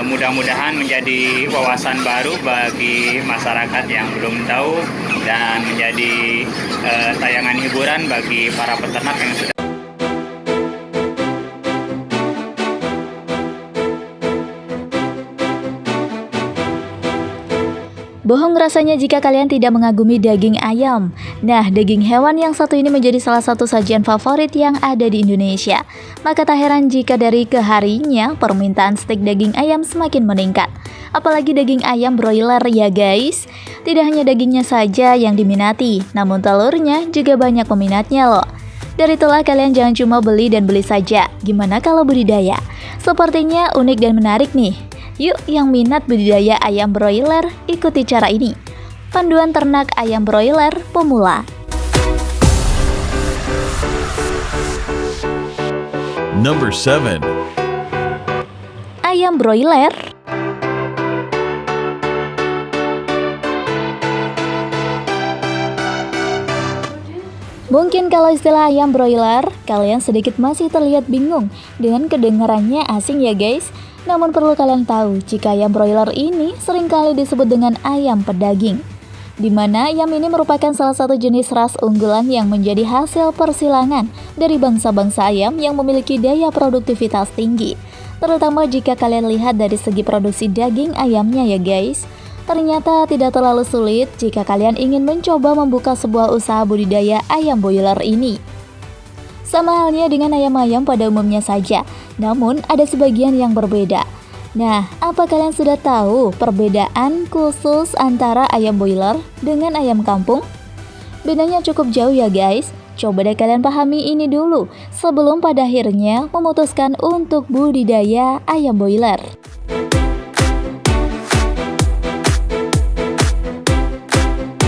mudah-mudahan menjadi wawasan baru bagi masyarakat yang belum tahu dan menjadi tayangan hiburan bagi para peternak yang sudah. Bohong rasanya jika kalian tidak mengagumi daging ayam. Nah, daging hewan yang satu ini menjadi salah satu sajian favorit yang ada di Indonesia. Maka tak heran jika dari ke harinya permintaan stik daging ayam semakin meningkat. Apalagi daging ayam broiler ya guys. Tidak hanya dagingnya saja yang diminati, namun telurnya juga banyak peminatnya loh. Dari itulah kalian jangan cuma beli dan beli saja. Gimana kalau budidaya? Sepertinya unik dan menarik nih. Yuk yang minat budidaya ayam broiler, ikuti cara ini. Panduan ternak ayam broiler pemula. Number 7. Ayam broiler. Mungkin kalau istilah ayam broiler, kalian sedikit masih terlihat bingung dengan kedengarannya asing ya guys. Namun perlu kalian tahu, jika ayam broiler ini seringkali disebut dengan ayam pedaging, di mana ayam ini merupakan salah satu jenis ras unggulan yang menjadi hasil persilangan dari bangsa-bangsa ayam yang memiliki daya produktivitas tinggi. Terutama jika kalian lihat dari segi produksi daging ayamnya ya guys. Ternyata tidak terlalu sulit jika kalian ingin mencoba membuka sebuah usaha budidaya ayam broiler ini. Sama halnya dengan ayam-ayam pada umumnya saja, namun ada sebagian yang berbeda. Nah, apa kalian sudah tahu perbedaan khusus antara ayam broiler dengan ayam kampung? Bedanya cukup jauh ya guys. Coba deh kalian pahami ini dulu sebelum pada akhirnya memutuskan untuk budidaya ayam broiler.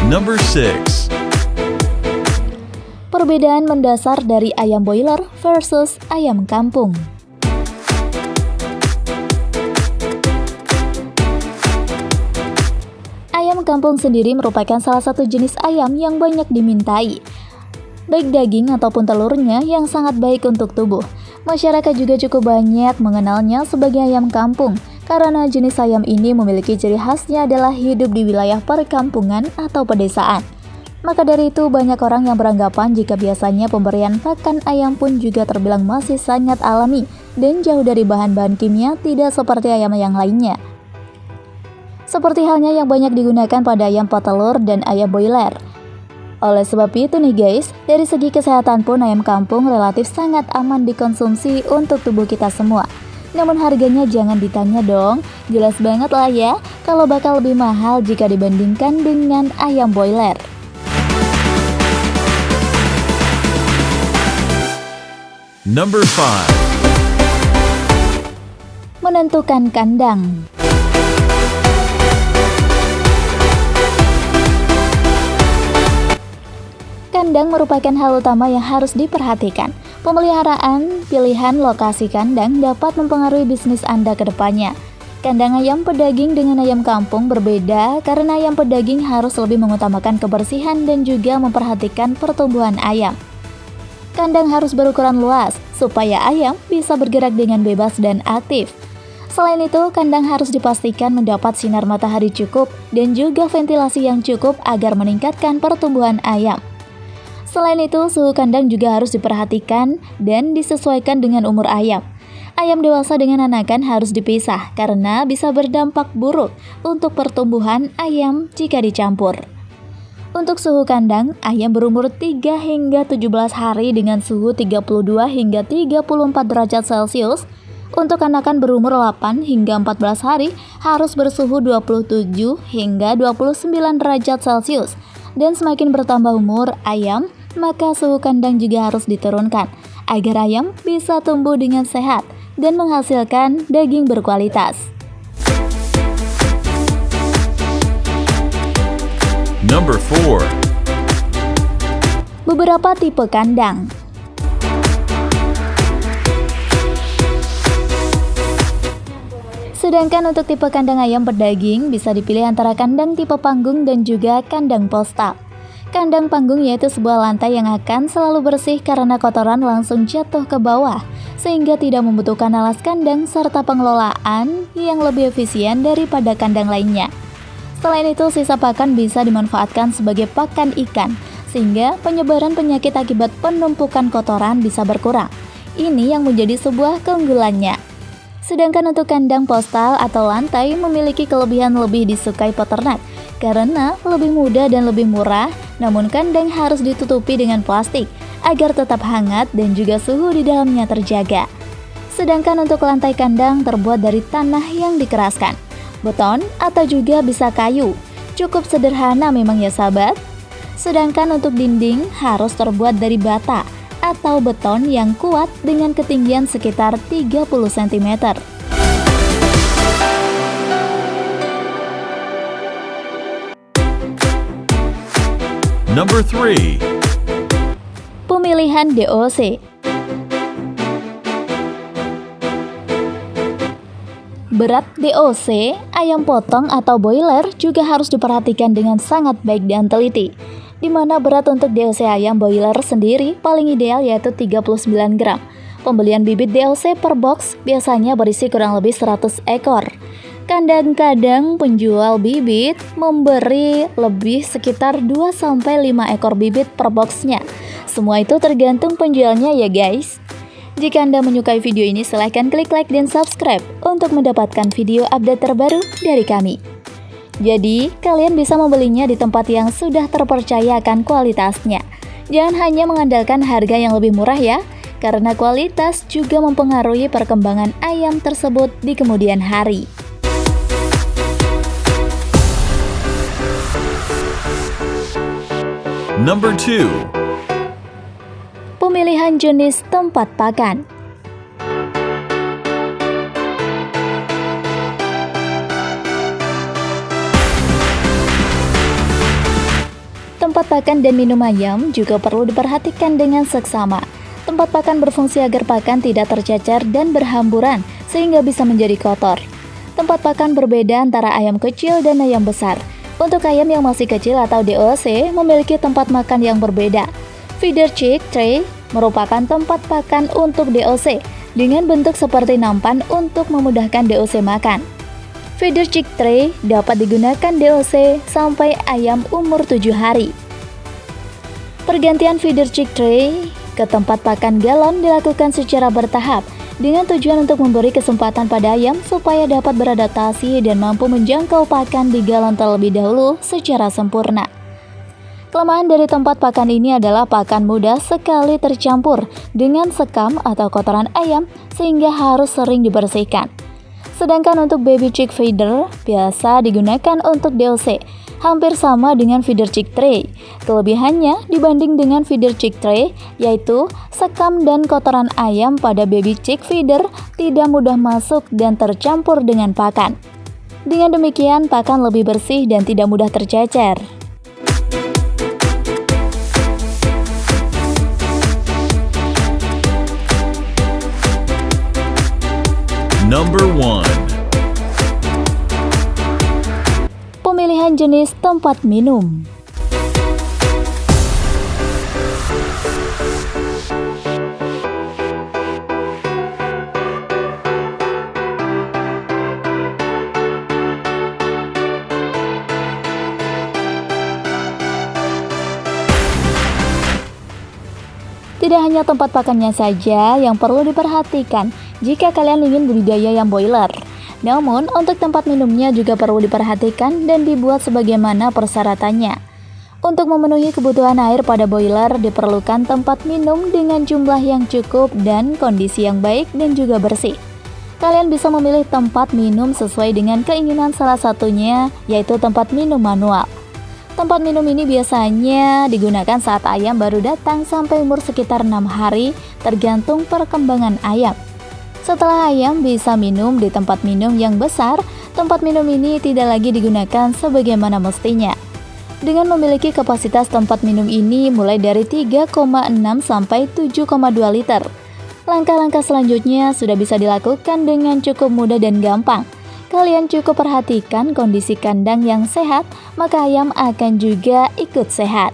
Number 6. Perbedaan mendasar dari ayam broiler versus ayam kampung. Ayam kampung sendiri merupakan salah satu jenis ayam yang banyak dimintai, baik daging ataupun telurnya yang sangat baik untuk tubuh. Masyarakat juga cukup banyak mengenalnya sebagai ayam kampung, karena jenis ayam ini memiliki ciri khasnya adalah hidup di wilayah perkampungan atau pedesaan. Maka dari itu banyak orang yang beranggapan jika biasanya pemberian pakan ayam pun juga terbilang masih sangat alami dan jauh dari bahan-bahan kimia, tidak seperti ayam yang lainnya. Seperti halnya yang banyak digunakan pada ayam petelur dan ayam broiler. Oleh sebab itu nih guys, dari segi kesehatan pun ayam kampung relatif sangat aman dikonsumsi untuk tubuh kita semua. Namun harganya jangan ditanya dong, jelas banget lah ya kalau bakal lebih mahal jika dibandingkan dengan ayam broiler. Number 5. Menentukan kandang. Kandang merupakan hal utama yang harus diperhatikan. Pemeliharaan pilihan lokasi kandang dapat mempengaruhi bisnis Anda ke depannya. Kandang ayam pedaging dengan ayam kampung berbeda karena ayam pedaging harus lebih mengutamakan kebersihan dan juga memperhatikan pertumbuhan ayam. Kandang harus berukuran luas supaya ayam bisa bergerak dengan bebas dan aktif. Selain itu, kandang harus dipastikan mendapat sinar matahari cukup dan juga ventilasi yang cukup agar meningkatkan pertumbuhan ayam. Selain itu, suhu kandang juga harus diperhatikan dan disesuaikan dengan umur ayam. Ayam dewasa dengan anakan harus dipisah karena bisa berdampak buruk untuk pertumbuhan ayam jika dicampur. Untuk suhu kandang, ayam berumur 3 hingga 17 hari dengan suhu 32 hingga 34 derajat Celcius. Untuk anakan berumur 8 hingga 14 hari harus bersuhu 27 hingga 29 derajat Celcius. Dan semakin bertambah umur ayam, maka suhu kandang juga harus diturunkan agar ayam bisa tumbuh dengan sehat dan menghasilkan daging berkualitas. Number 4. Beberapa tipe kandang. Sedangkan untuk tipe kandang ayam pedaging bisa dipilih antara kandang tipe panggung dan juga kandang postal. Kandang panggung yaitu sebuah lantai yang akan selalu bersih karena kotoran langsung jatuh ke bawah, sehingga tidak membutuhkan alas kandang serta pengelolaan yang lebih efisien daripada kandang lainnya. Selain itu, sisa pakan bisa dimanfaatkan sebagai pakan ikan, sehingga penyebaran penyakit akibat penumpukan kotoran bisa berkurang. Ini yang menjadi sebuah keunggulannya. Sedangkan untuk kandang postal atau lantai memiliki kelebihan lebih disukai peternak, karena lebih mudah dan lebih murah, namun kandang harus ditutupi dengan plastik agar tetap hangat dan juga suhu di dalamnya terjaga. Sedangkan untuk lantai kandang terbuat dari tanah yang dikeraskan, beton atau juga bisa kayu. Cukup sederhana memang ya sahabat. Sedangkan untuk dinding harus terbuat dari bata atau beton yang kuat dengan ketinggian sekitar 30 cm. Number 3. Pemilihan DOC. Berat DOC, ayam potong atau boiler juga harus diperhatikan dengan sangat baik dan teliti. Di mana berat untuk DOC ayam boiler sendiri paling ideal yaitu 39 gram. Pembelian bibit DOC per box biasanya berisi kurang lebih 100 ekor. Kadang-kadang penjual bibit memberi lebih sekitar 2-5 ekor bibit per boxnya. Semua itu tergantung penjualnya ya guys. Jika Anda menyukai video ini, silahkan klik like dan subscribe untuk mendapatkan video update terbaru dari kami. Jadi, kalian bisa membelinya di tempat yang sudah terpercaya akan kualitasnya. Jangan hanya mengandalkan harga yang lebih murah ya, karena kualitas juga mempengaruhi perkembangan ayam tersebut di kemudian hari. Number 2. Pemilihan jenis tempat pakan. Tempat pakan dan minum ayam juga perlu diperhatikan dengan seksama. Tempat pakan berfungsi agar pakan tidak tercecer dan berhamburan sehingga bisa menjadi kotor. Tempat pakan berbeda antara ayam kecil dan ayam besar. Untuk ayam yang masih kecil atau DOC memiliki tempat makan yang berbeda. Feeder chick tray merupakan tempat pakan untuk DOC dengan bentuk seperti nampan untuk memudahkan DOC makan. Feeder chick tray dapat digunakan DOC sampai ayam umur 7 hari. Pergantian feeder chick tray ke tempat pakan galon dilakukan secara bertahap dengan tujuan untuk memberi kesempatan pada ayam supaya dapat beradaptasi dan mampu menjangkau pakan di galon terlebih dahulu secara sempurna. Kelemahan dari tempat pakan ini adalah pakan mudah sekali tercampur dengan sekam atau kotoran ayam sehingga harus sering dibersihkan. Sedangkan untuk baby chick feeder biasa digunakan untuk DOC, hampir sama dengan feeder chick tray. Kelebihannya dibanding dengan feeder chick tray yaitu sekam dan kotoran ayam pada baby chick feeder tidak mudah masuk dan tercampur dengan pakan. Dengan demikian, pakan lebih bersih dan tidak mudah tercecer. Number 1. Pemilihan jenis tempat minum. Tidak hanya tempat pakannya saja yang perlu diperhatikan jika kalian ingin budidaya ayam boiler. Namun, untuk tempat minumnya juga perlu diperhatikan dan dibuat sebagaimana persyaratannya. Untuk memenuhi kebutuhan air pada boiler diperlukan tempat minum dengan jumlah yang cukup dan kondisi yang baik dan juga bersih. Kalian bisa memilih tempat minum sesuai dengan keinginan salah satunya, yaitu tempat minum manual. Tempat minum ini biasanya digunakan saat ayam baru datang sampai umur sekitar 6 hari, tergantung perkembangan ayam. Setelah ayam bisa minum di tempat minum yang besar, tempat minum ini tidak lagi digunakan sebagaimana mestinya. Dengan memiliki kapasitas tempat minum ini mulai dari 3,6 sampai 7,2 liter. Langkah-langkah selanjutnya sudah bisa dilakukan dengan cukup mudah dan gampang. Kalian cukup perhatikan kondisi kandang yang sehat, maka ayam akan juga ikut sehat.